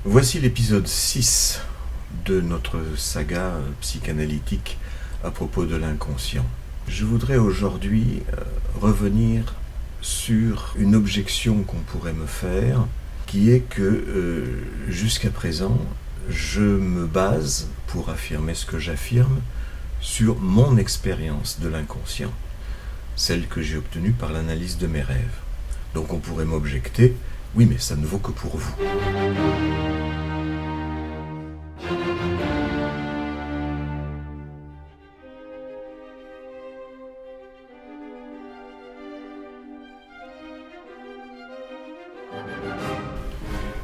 Voici l'épisode 6 de notre saga psychanalytique à propos de l'inconscient. Je voudrais aujourd'hui revenir sur une objection qu'on pourrait me faire, qui est que jusqu'à présent, je me base, pour affirmer ce que j'affirme, sur mon expérience de l'inconscient, celle que j'ai obtenue par l'analyse de mes rêves. Donc on pourrait m'objecter, oui mais ça ne vaut que pour vous.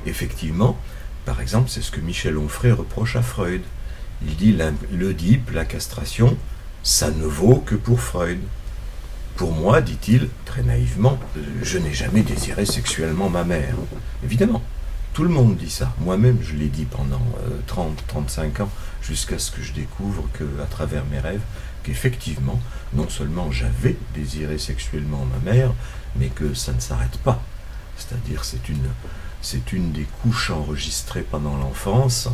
Effectivement, par exemple, c'est ce que Michel Onfray reproche à Freud. Il dit l'Oedipe, la castration, ça ne vaut que pour Freud. Pour moi, dit-il, très naïvement, je n'ai jamais désiré sexuellement ma mère. Évidemment, tout le monde dit ça. Moi-même, je l'ai dit pendant 30-35 ans, jusqu'à ce que je découvre qu'à travers mes rêves, qu'effectivement, non seulement j'avais désiré sexuellement ma mère, mais que ça ne s'arrête pas. C'est-à-dire, c'est une des couches enregistrées pendant l'enfance,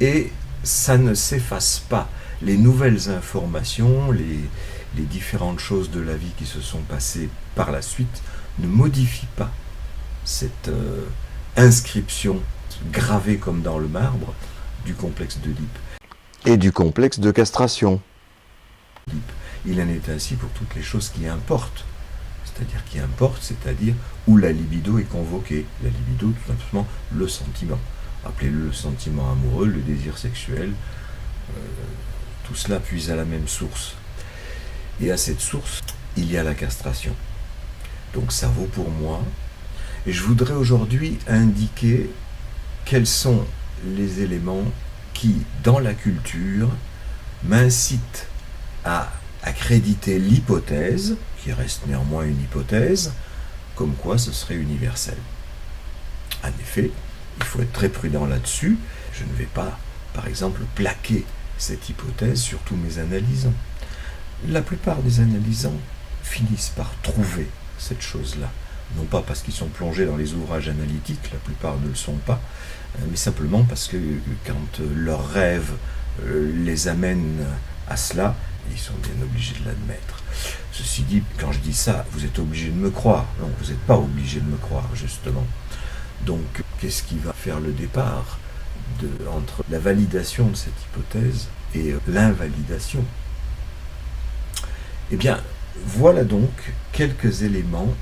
et ça ne s'efface pas. Les nouvelles informations, les différentes choses de la vie qui se sont passées par la suite ne modifient pas cette inscription gravée comme dans le marbre du complexe d'Oedipe et du complexe de castration. Il en est ainsi pour toutes les choses qui importent. C'est-à-dire qui importe, c'est-à-dire où la libido est convoquée. La libido, tout simplement, le sentiment. Appelez-le le sentiment amoureux, le désir sexuel. Tout cela puise à la même source. Et à cette source, il y a la castration. Donc ça vaut pour moi. Et je voudrais aujourd'hui indiquer quels sont les éléments qui, dans la culture, m'incitent à accréditer l'hypothèse, qui reste néanmoins une hypothèse, comme quoi ce serait universel. En effet, il faut être très prudent là-dessus. Je ne vais pas, par exemple, plaquer cette hypothèse sur tous mes analysants. La plupart des analysants finissent par trouver cette chose-là. Non pas parce qu'ils sont plongés dans les ouvrages analytiques, la plupart ne le sont pas, mais simplement parce que quand leurs rêves les amènent à cela, ils sont bien obligés de l'admettre. Ceci dit, quand je dis ça, vous êtes obligé de me croire. Non, vous n'êtes pas obligé de me croire, justement. Donc, qu'est-ce qui va faire le départ entre la validation de cette hypothèse et l'invalidation? Eh bien, voilà donc quelques éléments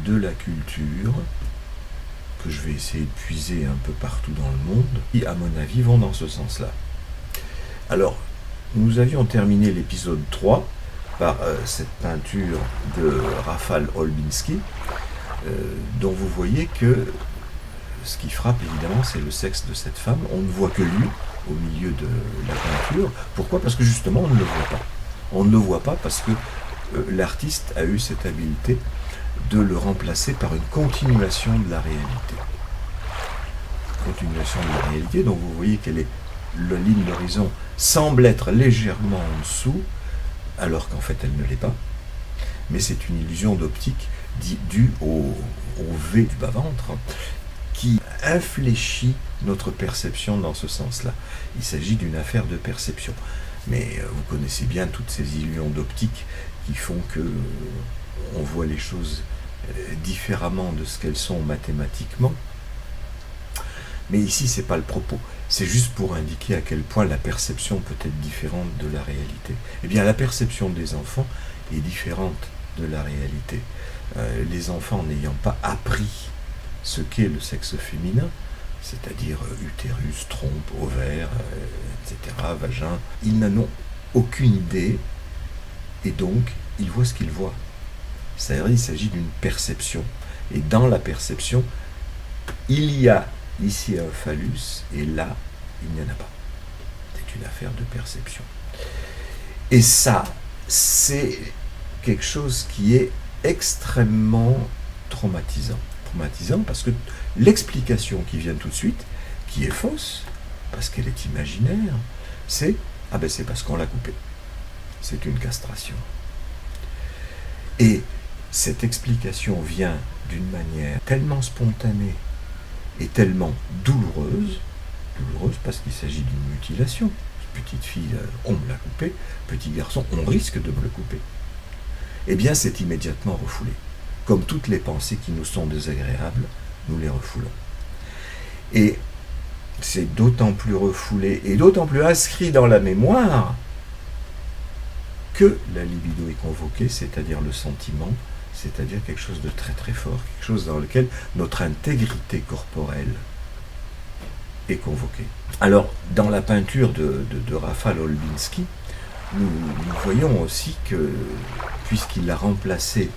de la culture que je vais essayer de puiser un peu partout dans le monde, qui, à mon avis, vont dans ce sens-là. Alors, nous avions terminé l'épisode 3 par cette peinture de Rafal Olbinski, dont vous voyez que ce qui frappe évidemment, c'est le sexe de cette femme. On ne voit que lui au milieu de la peinture. Pourquoi ? Parce que justement, on ne le voit pas. On ne le voit pas parce que l'artiste a eu cette habileté de le remplacer par une continuation de la réalité. Continuation de la réalité, donc vous voyez qu'elle est, la ligne d'horizon semble être légèrement en dessous, alors qu'en fait elle ne l'est pas. Mais c'est une illusion d'optique due au V du bas-ventre qui infléchit notre perception dans ce sens-là. Il s'agit d'une affaire de perception. Mais vous connaissez bien toutes ces illusions d'optique qui font que on voit les choses différemment de ce qu'elles sont mathématiquement. Mais ici, ce n'est pas le propos. C'est juste pour indiquer à quel point la perception peut être différente de la réalité. Eh bien, la perception des enfants est différente de la réalité. Les enfants n'ayant pas appris ce qu'est le sexe féminin, c'est-à-dire utérus, trompe, ovaire, etc., vagin, ils n'en ont aucune idée, et donc ils voient ce qu'ils voient. C'est-à-dire qu'il s'agit d'une perception. Et dans la perception, il y a ici un phallus, et là, il n'y en a pas. C'est une affaire de perception. Et ça, c'est quelque chose qui est extrêmement traumatisant. Traumatisant parce que l'explication qui vient tout de suite, qui est fausse, parce qu'elle est imaginaire, c'est « Ah ben c'est parce qu'on l'a coupé. C'est une castration. » Et cette explication vient d'une manière tellement spontanée est tellement douloureuse parce qu'il s'agit d'une mutilation. Petite fille, on me l'a coupé, petit garçon, on risque de me le couper. Eh bien, c'est immédiatement refoulé. Comme toutes les pensées qui nous sont désagréables, nous les refoulons. Et c'est d'autant plus refoulé et d'autant plus inscrit dans la mémoire que la libido est convoquée, c'est-à-dire le sentiment, c'est-à-dire quelque chose de très très fort, quelque chose dans lequel notre intégrité corporelle est convoquée. Alors, dans la peinture de Rafał Olbinski, nous voyons aussi que, puisqu'il a remplacé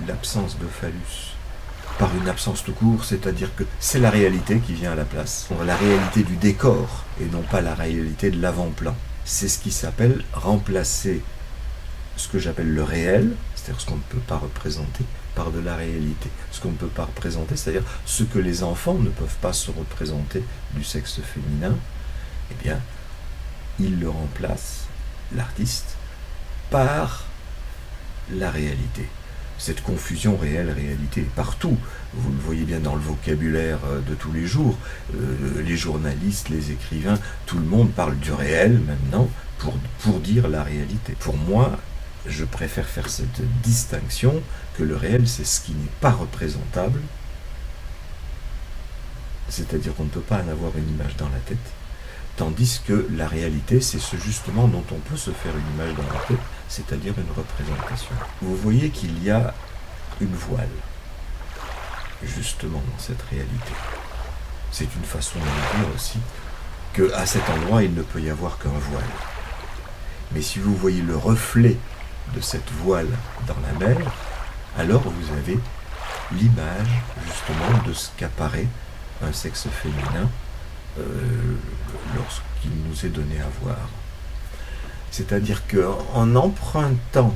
l'absence de phallus par une absence tout court, c'est-à-dire que c'est la réalité qui vient à la place, la réalité du décor, et non pas la réalité de l'avant-plan. C'est ce qui s'appelle remplacer ce que j'appelle le réel, c'est-à-dire ce qu'on ne peut pas représenter, par de la réalité. Ce qu'on ne peut pas représenter, c'est-à-dire ce que les enfants ne peuvent pas se représenter du sexe féminin, eh bien, il le remplace, l'artiste, par la réalité. Cette confusion réelle-réalité est partout. Vous le voyez bien dans le vocabulaire de tous les jours. Les journalistes, les écrivains, tout le monde parle du réel maintenant pour dire la réalité. Pour moi, je préfère faire cette distinction que le réel, c'est ce qui n'est pas représentable. C'est-à-dire qu'on ne peut pas en avoir une image dans la tête. Tandis que la réalité, c'est ce justement dont on peut se faire une image dans la tête, c'est-à-dire une représentation. Vous voyez qu'il y a une voile, justement, dans cette réalité. C'est une façon de dire aussi qu'à cet endroit, il ne peut y avoir qu'un voile. Mais si vous voyez le reflet de cette voile dans la mer, alors vous avez l'image, justement, de ce qu'apparaît un sexe féminin lorsqu'il nous est donné à voir. C'est-à-dire qu'en empruntant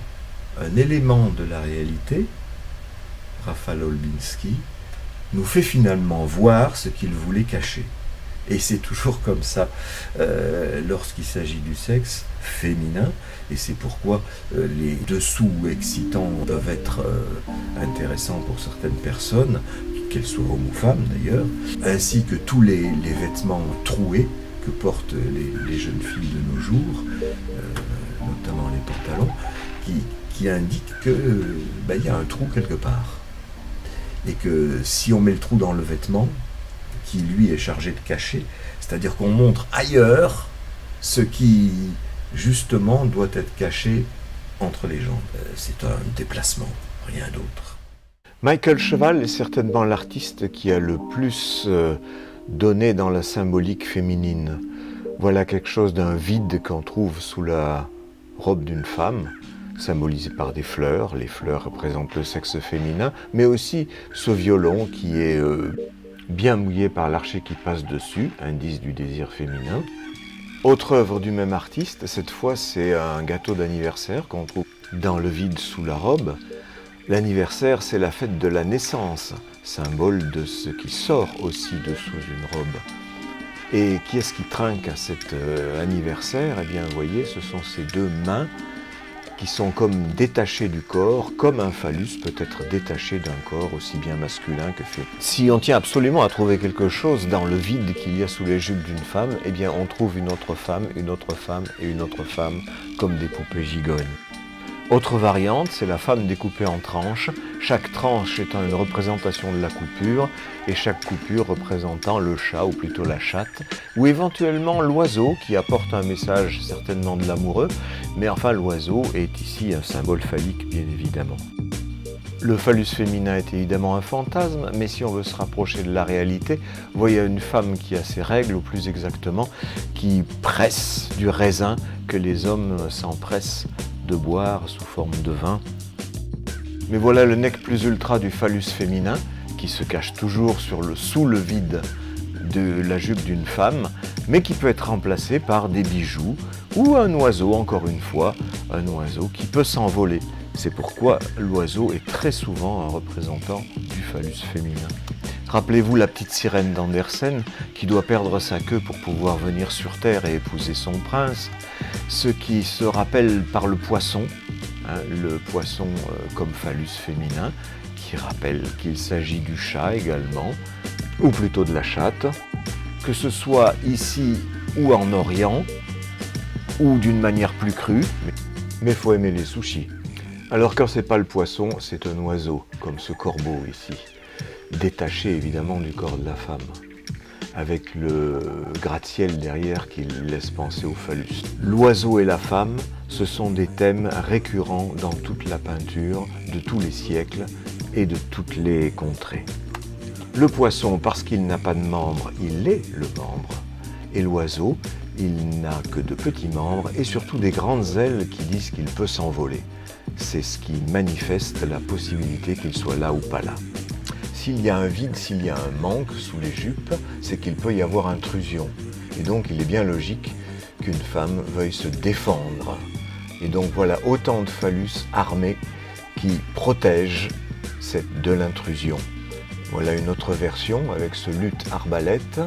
un élément de la réalité, Rafał Olbinski nous fait finalement voir ce qu'il voulait cacher. Et c'est toujours comme ça lorsqu'il s'agit du sexe féminin, et c'est pourquoi les dessous excitants doivent être intéressants pour certaines personnes, qu'elles soient hommes ou femmes d'ailleurs, ainsi que tous les vêtements troués que portent les jeunes filles de nos jours, notamment les pantalons, qui indiquent qu'il y a un trou quelque part. Et que si on met le trou dans le vêtement, qui lui est chargé de cacher, c'est-à-dire qu'on montre ailleurs ce qui justement doit être caché entre les jambes. C'est un déplacement, rien d'autre. Michael Cheval est certainement l'artiste qui a le plus donné dans la symbolique féminine. Voilà quelque chose d'un vide qu'on trouve sous la robe d'une femme, symbolisé par des fleurs. Les fleurs représentent le sexe féminin, mais aussi ce violon qui est bien mouillé par l'archet qui passe dessus, indice du désir féminin. Autre œuvre du même artiste, cette fois c'est un gâteau d'anniversaire qu'on trouve dans le vide sous la robe. L'anniversaire, c'est la fête de la naissance, symbole de ce qui sort aussi dessous une robe. Et qui est-ce qui trinque à cet anniversaire? Eh bien, vous voyez, ce sont ces deux mains qui sont comme détachées du corps, comme un phallus peut être détaché d'un corps aussi bien masculin que féminin. Si on tient absolument à trouver quelque chose dans le vide qu'il y a sous les jupes d'une femme, eh bien on trouve une autre femme et une autre femme, comme des poupées gigognes. Autre variante, c'est la femme découpée en tranches, chaque tranche étant une représentation de la coupure, et chaque coupure représentant le chat, ou plutôt la chatte, ou éventuellement l'oiseau, qui apporte un message certainement de l'amoureux, mais enfin l'oiseau est ici un symbole phallique, bien évidemment. Le phallus féminin est évidemment un fantasme, mais si on veut se rapprocher de la réalité, vous voyez une femme qui a ses règles, ou plus exactement, qui presse du raisin que les hommes s'empressent de boire sous forme de vin. Mais voilà le nec plus ultra du phallus féminin, qui se cache toujours sous le vide de la jupe d'une femme, mais qui peut être remplacé par des bijoux, ou un oiseau, encore une fois, un oiseau qui peut s'envoler. C'est pourquoi l'oiseau est très souvent un représentant du phallus féminin. Rappelez-vous la petite sirène d'Andersen qui doit perdre sa queue pour pouvoir venir sur Terre et épouser son prince. Ce qui se rappelle par le poisson comme phallus féminin, qui rappelle qu'il s'agit du chat également. ou plutôt de la chatte, que ce soit ici ou en Orient, ou d'une manière plus crue, mais il faut aimer les sushis. Alors quand c'est pas le poisson, c'est un oiseau, comme ce corbeau ici, détaché évidemment du corps de la femme, avec le gratte-ciel derrière qui laisse penser au phallus. L'oiseau et la femme, ce sont des thèmes récurrents dans toute la peinture de tous les siècles et de toutes les contrées. Le poisson, parce qu'il n'a pas de membres, il est le membre. Et l'oiseau, il n'a que de petits membres et surtout des grandes ailes qui disent qu'il peut s'envoler. C'est ce qui manifeste la possibilité qu'il soit là ou pas là. S'il y a un vide, s'il y a un manque sous les jupes, c'est qu'il peut y avoir intrusion. Et donc il est bien logique qu'une femme veuille se défendre. Et donc voilà autant de phallus armés qui protègent de l'intrusion. Voilà une autre version avec ce luth arbalète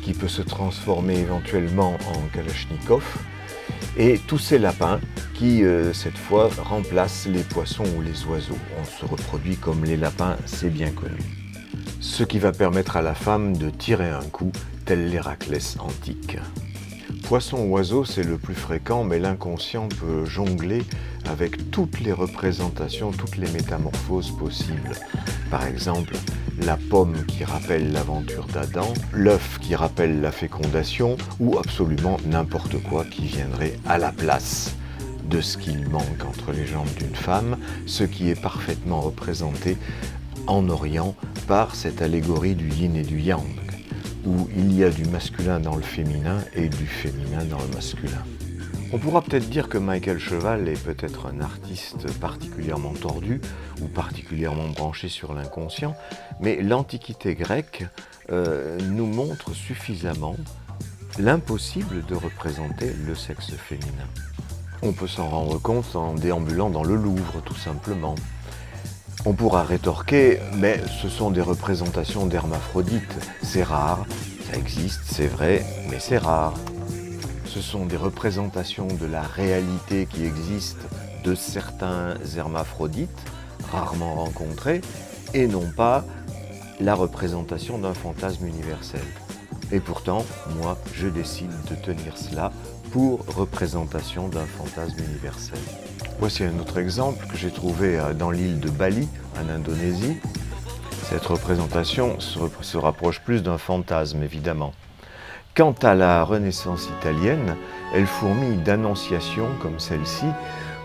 qui peut se transformer éventuellement en kalachnikov. Et tous ces lapins qui, cette fois, remplacent les poissons ou les oiseaux. On se reproduit comme les lapins, c'est bien connu. Ce qui va permettre à la femme de tirer un coup, tel l'Héraclès antique. Poisson-oiseau, c'est le plus fréquent, mais l'inconscient peut jongler avec toutes les représentations, toutes les métamorphoses possibles. Par exemple, la pomme qui rappelle l'aventure d'Adam, l'œuf qui rappelle la fécondation, ou absolument n'importe quoi qui viendrait à la place de ce qu'il manque entre les jambes d'une femme, ce qui est parfaitement représenté en Orient par cette allégorie du yin et du yang, où il y a du masculin dans le féminin et du féminin dans le masculin. On pourra peut-être dire que Michael Cheval est peut-être un artiste particulièrement tordu ou particulièrement branché sur l'inconscient, mais l'Antiquité grecque nous montre suffisamment l'impossible de représenter le sexe féminin. On peut s'en rendre compte en déambulant dans le Louvre, tout simplement. On pourra rétorquer, mais ce sont des représentations d'hermaphrodites, c'est rare, ça existe, c'est vrai, mais c'est rare. Ce sont des représentations de la réalité qui existe de certains hermaphrodites, rarement rencontrés, et non pas la représentation d'un fantasme universel. Et pourtant, moi, je décide de tenir cela pour représentation d'un fantasme universel. Voici un autre exemple que j'ai trouvé dans l'île de Bali, en Indonésie. Cette représentation se rapproche plus d'un fantasme, évidemment. Quant à la Renaissance italienne, elle fourmille d'annonciations comme celle-ci,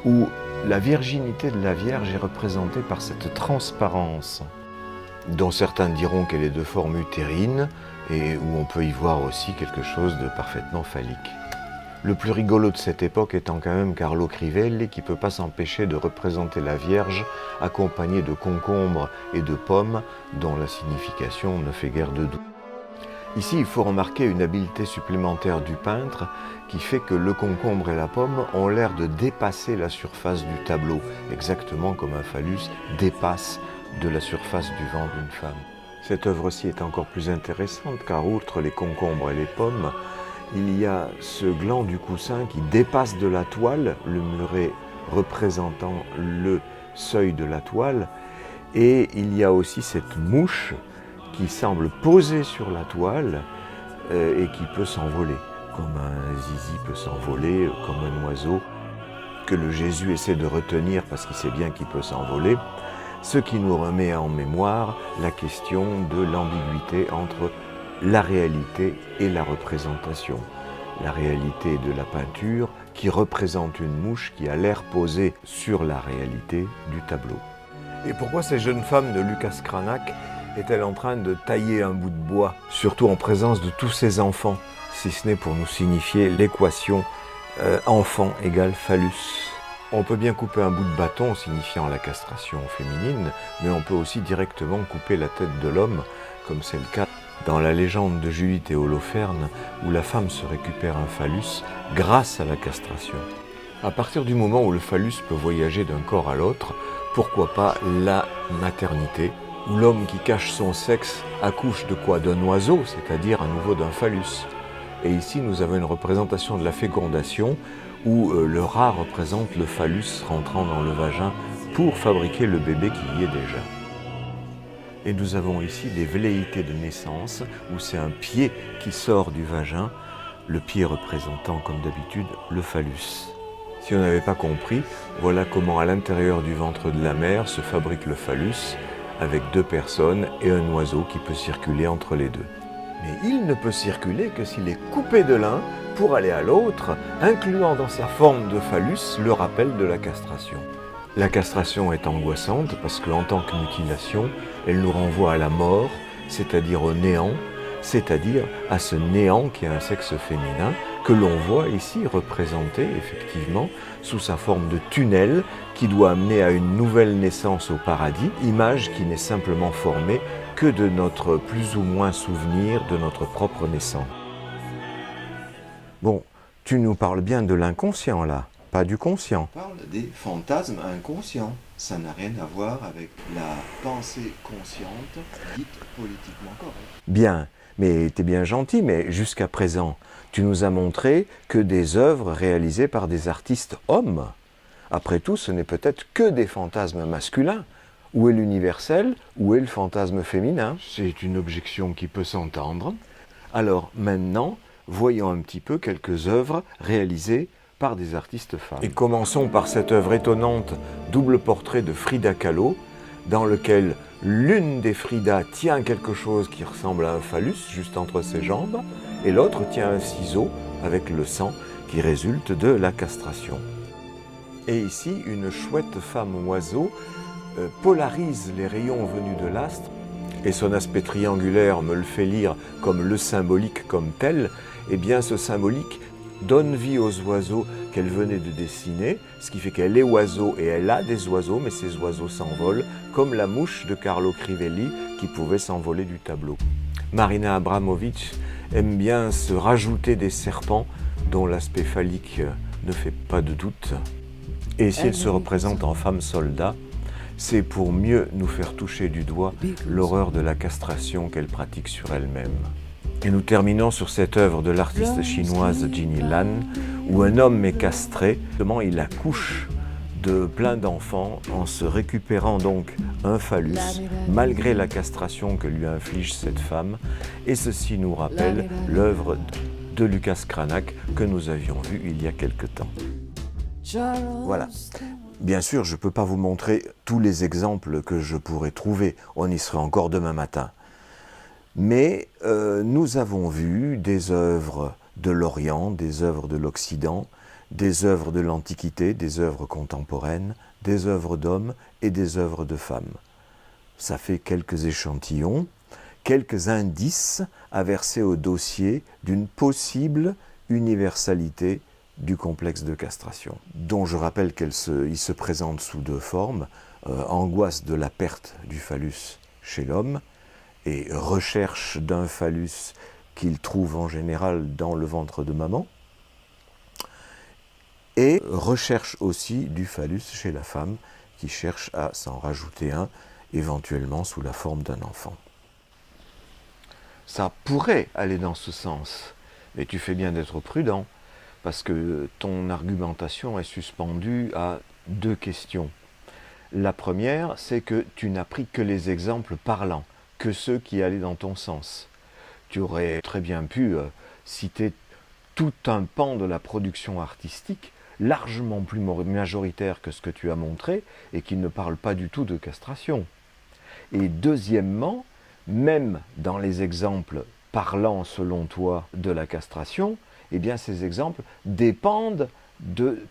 où la virginité de la Vierge est représentée par cette transparence, dont certains diront qu'elle est de forme utérine, et où on peut y voir aussi quelque chose de parfaitement phallique. Le plus rigolo de cette époque étant quand même Carlo Crivelli, qui ne peut pas s'empêcher de représenter la Vierge accompagnée de concombres et de pommes, dont la signification ne fait guère de doute. Ici, il faut remarquer une habileté supplémentaire du peintre qui fait que le concombre et la pomme ont l'air de dépasser la surface du tableau, exactement comme un phallus dépasse de la surface du ventre d'une femme. Cette œuvre-ci est encore plus intéressante car outre les concombres et les pommes, il y a ce gland du coussin qui dépasse de la toile, le muret représentant le seuil de la toile, et il y a aussi cette mouche qui semble poser sur la toile et qui peut s'envoler, comme un zizi peut s'envoler, comme un oiseau que le Jésus essaie de retenir parce qu'il sait bien qu'il peut s'envoler, ce qui nous remet en mémoire la question de l'ambiguïté entre la réalité et la représentation. La réalité de la peinture qui représente une mouche qui a l'air posée sur la réalité du tableau. Et pourquoi cette jeune femme de Lucas Cranach est-elle en train de tailler un bout de bois, surtout en présence de tous ses enfants, si ce n'est pour nous signifier l'équation enfant égale phallus? On peut bien couper un bout de bâton signifiant la castration féminine, mais on peut aussi directement couper la tête de l'homme, comme c'est le cas dans la légende de Judith et Holoferne, où la femme se récupère un phallus grâce à la castration. À partir du moment où le phallus peut voyager d'un corps à l'autre, pourquoi pas la maternité, où l'homme qui cache son sexe accouche de quoi? D'un oiseau, c'est-à-dire à nouveau d'un phallus. Et ici, nous avons une représentation de la fécondation, où le rat représente le phallus rentrant dans le vagin pour fabriquer le bébé qui y est déjà. Et nous avons ici les velléités de naissance, où c'est un pied qui sort du vagin, le pied représentant, comme d'habitude, le phallus. Si on n'avait pas compris, voilà comment à l'intérieur du ventre de la mère se fabrique le phallus, avec 2 personnes et un oiseau qui peut circuler entre les deux. Mais il ne peut circuler que s'il est coupé de l'un pour aller à l'autre, incluant dans sa forme de phallus le rappel de la castration. La castration est angoissante parce qu'en tant que mutilation, elle nous renvoie à la mort, c'est-à-dire au néant, c'est-à-dire à ce néant qui est un sexe féminin, que l'on voit ici représenté effectivement sous sa forme de tunnel qui doit amener à une nouvelle naissance au paradis, image qui n'est simplement formée que de notre plus ou moins souvenir de notre propre naissance. Bon, tu nous parles bien de l'inconscient là, pas du conscient. On parle des fantasmes inconscients. Ça n'a rien à voir avec la pensée consciente dite politiquement correcte. Bien, mais t'es bien gentil, mais jusqu'à présent, tu nous as montré que des œuvres réalisées par des artistes hommes. Après tout, ce n'est peut-être que des fantasmes masculins. Où est l'universel? Où est le fantasme féminin? C'est une objection qui peut s'entendre. Alors maintenant, voyons un petit peu quelques œuvres réalisées par des artistes femmes. Et commençons par cette œuvre étonnante, double portrait de Frida Kahlo, dans lequel l'une des Frida tient quelque chose qui ressemble à un phallus juste entre ses jambes, et l'autre tient un ciseau avec le sang qui résulte de la castration. Et ici, une chouette femme oiseau polarise les rayons venus de l'astre, et son aspect triangulaire me le fait lire comme le symbolique comme tel. Eh bien, ce symbolique donne vie aux oiseaux qu'elle venait de dessiner, ce qui fait qu'elle est oiseau et elle a des oiseaux, mais ces oiseaux s'envolent, comme la mouche de Carlo Crivelli qui pouvait s'envoler du tableau. Marina Abramovic aime bien se rajouter des serpents dont l'aspect phallique ne fait pas de doute. Et si elle se représente en femme soldat, c'est pour mieux nous faire toucher du doigt l'horreur de la castration qu'elle pratique sur elle-même. Et nous terminons sur cette œuvre de l'artiste chinoise Jinyi Lan, où un homme est castré, il accouche de plein d'enfants en se récupérant donc un phallus, malgré la castration que lui inflige cette femme, et ceci nous rappelle l'œuvre de Lucas Cranach que nous avions vue il y a quelque temps. Voilà. Bien sûr, je ne peux pas vous montrer tous les exemples que je pourrais trouver, on y sera encore demain matin. Mais nous avons vu des œuvres de l'Orient, des œuvres de l'Occident, des œuvres de l'Antiquité, des œuvres contemporaines, des œuvres d'hommes et des œuvres de femmes. Ça fait quelques échantillons, quelques indices à verser au dossier d'une possible universalité du complexe de castration, dont je rappelle qu'il se présente sous 2 formes, angoisse de la perte du phallus chez l'homme, et recherche d'un phallus qu'il trouve en général dans le ventre de maman, et recherche aussi du phallus chez la femme qui cherche à s'en rajouter un, éventuellement sous la forme d'un enfant. Ça pourrait aller dans ce sens, mais tu fais bien d'être prudent, parce que ton argumentation est suspendue à 2 questions. La première, c'est que tu n'as pris que les exemples parlants, que ceux qui allaient dans ton sens. Tu aurais très bien pu citer tout un pan de la production artistique, largement plus majoritaire que ce que tu as montré, et qui ne parle pas du tout de castration. Et deuxièmement, même dans les exemples parlant selon toi de la castration, eh bien ces exemples dépendent de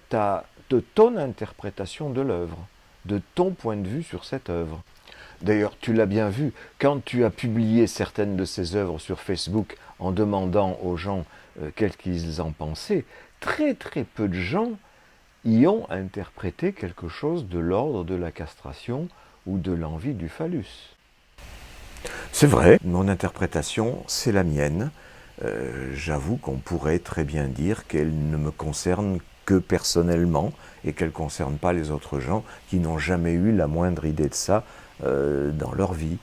ton interprétation de l'œuvre, de ton point de vue sur cette œuvre. D'ailleurs, tu l'as bien vu, quand tu as publié certaines de ces œuvres sur Facebook en demandant aux gens qu'est-ce qu'ils en pensaient, très très peu de gens y ont interprété quelque chose de l'ordre de la castration ou de l'envie du phallus. C'est vrai, mon interprétation, c'est la mienne. J'avoue qu'on pourrait très bien dire qu'elle ne me concerne que personnellement et qu'elle ne concerne pas les autres gens qui n'ont jamais eu la moindre idée de ça dans leur vie.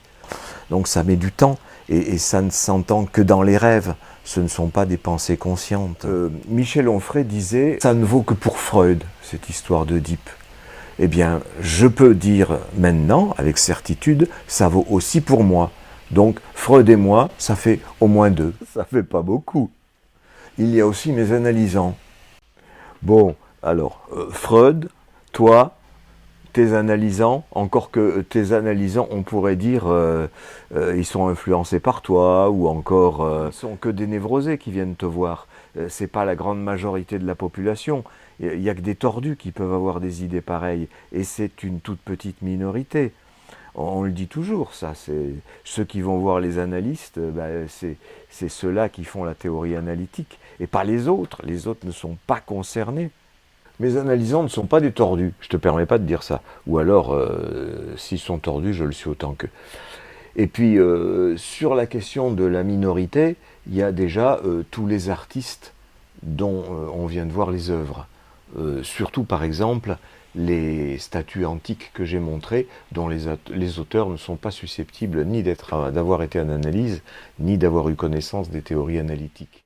Donc ça met du temps et ça ne s'entend que dans les rêves, ce ne sont pas des pensées conscientes. Michel Onfray disait « ça ne vaut que pour Freud, cette histoire d'Oedipe ». Eh bien, je peux dire maintenant, avec certitude, ça vaut aussi pour moi. Donc, Freud et moi, ça fait au moins 2. Ça fait pas beaucoup. Il y a aussi mes analysants. Bon, alors, Freud, toi, tes analysants, encore que tes analysants, on pourrait dire, ils sont influencés par toi, ou encore, ce sont que des névrosés qui viennent te voir. C'est pas la grande majorité de la population. Il n'y a que des tordus qui peuvent avoir des idées pareilles, et c'est une toute petite minorité. On le dit toujours, ça. C'est ceux qui vont voir les analystes, c'est ceux-là qui font la théorie analytique, et pas les autres. Les autres ne sont pas concernés. Mes analysants ne sont pas des tordus, je te permets pas de dire ça. Ou alors, s'ils sont tordus, je le suis autant qu'eux. Et puis, sur la question de la minorité, il y a déjà tous les artistes dont on vient de voir les œuvres. Surtout, par exemple, les statues antiques que j'ai montrées, dont les auteurs ne sont pas susceptibles ni d'avoir été en analyse, ni d'avoir eu connaissance des théories analytiques.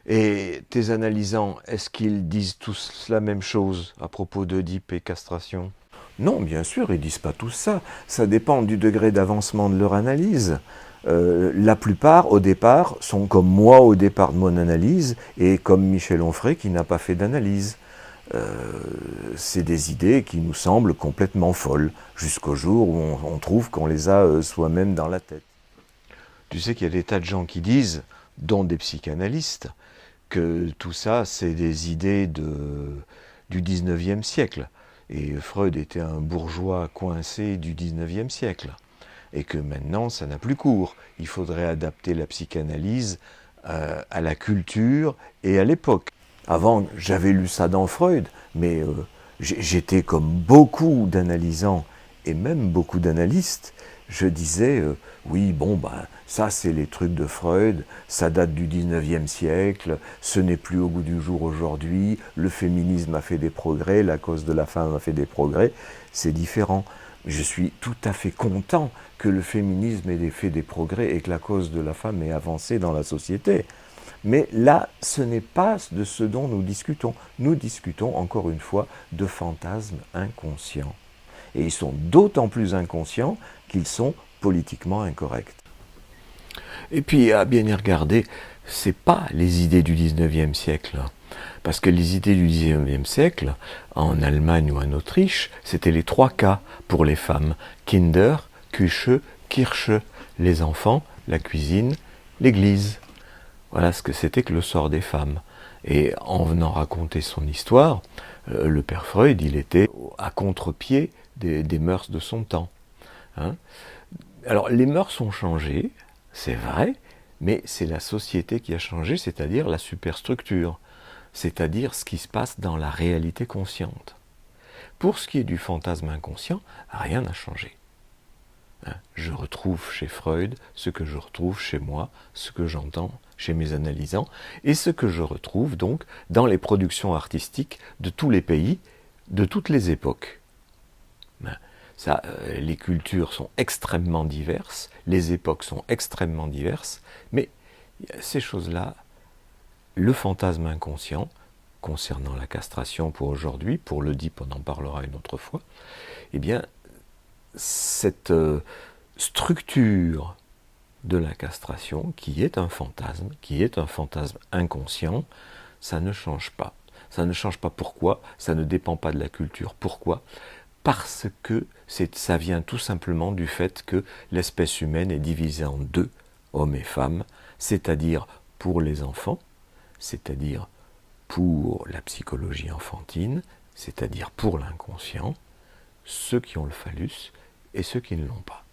Et tes analysants, est-ce qu'ils disent tous la même chose à propos d'Oedipe et castration? Non, bien sûr, ils ne disent pas tous ça. Ça dépend du degré d'avancement de leur analyse. La plupart, au départ, sont comme moi au départ de mon analyse, et comme Michel Onfray qui n'a pas fait d'analyse. C'est des idées qui nous semblent complètement folles, jusqu'au jour où on trouve qu'on les a soi-même dans la tête. Tu sais qu'il y a des tas de gens qui disent, dont des psychanalystes, que tout ça, c'est des idées du 19e siècle. Et Freud était un bourgeois coincé du 19e siècle. Et que maintenant, ça n'a plus cours. Il faudrait adapter la psychanalyse à la culture et à l'époque. Avant, j'avais lu ça dans Freud, mais j'étais comme beaucoup d'analysants, et même beaucoup d'analystes, je disais, oui, bon, ça c'est les trucs de Freud, ça date du 19e siècle, ce n'est plus au goût du jour aujourd'hui, le féminisme a fait des progrès, la cause de la femme a fait des progrès, c'est différent. Je suis tout à fait content que le féminisme ait fait des progrès et que la cause de la femme ait avancé dans la société. Mais là, ce n'est pas de ce dont nous discutons. Nous discutons, encore une fois, de fantasmes inconscients. Et ils sont d'autant plus inconscients qu'ils sont politiquement incorrects. Et puis, à bien y regarder, ce n'est pas les idées du 19e siècle. Parce que les idées du 19e siècle, en Allemagne ou en Autriche, c'était les 3 K pour les femmes. Kinder, Küche, Kirche. Les enfants, la cuisine, l'église. Voilà ce que c'était que le sort des femmes. Et en venant raconter son histoire, le père Freud, il était à contre-pied des mœurs de son temps. Hein. Alors, les mœurs ont changé, c'est vrai, mais c'est la société qui a changé, c'est-à-dire la superstructure, c'est-à-dire ce qui se passe dans la réalité consciente. Pour ce qui est du fantasme inconscient, rien n'a changé. Je retrouve chez Freud ce que je retrouve chez moi, ce que j'entends chez mes analysants, et ce que je retrouve donc dans les productions artistiques de tous les pays, de toutes les époques. Les cultures sont extrêmement diverses, les époques sont extrêmement diverses, mais ces choses-là, le fantasme inconscient, concernant la castration pour aujourd'hui, pour l'Oedipe on en parlera une autre fois, eh bien, cette structure de la castration, qui est un fantasme inconscient, ça ne change pas. Ça ne change pas pourquoi, ça ne dépend pas de la culture. Pourquoi ? Parce que ça vient tout simplement du fait que l'espèce humaine est divisée en 2, hommes et femmes, c'est-à-dire pour les enfants, c'est-à-dire pour la psychologie enfantine, c'est-à-dire pour l'inconscient, ceux qui ont le phallus et ceux qui ne l'ont pas.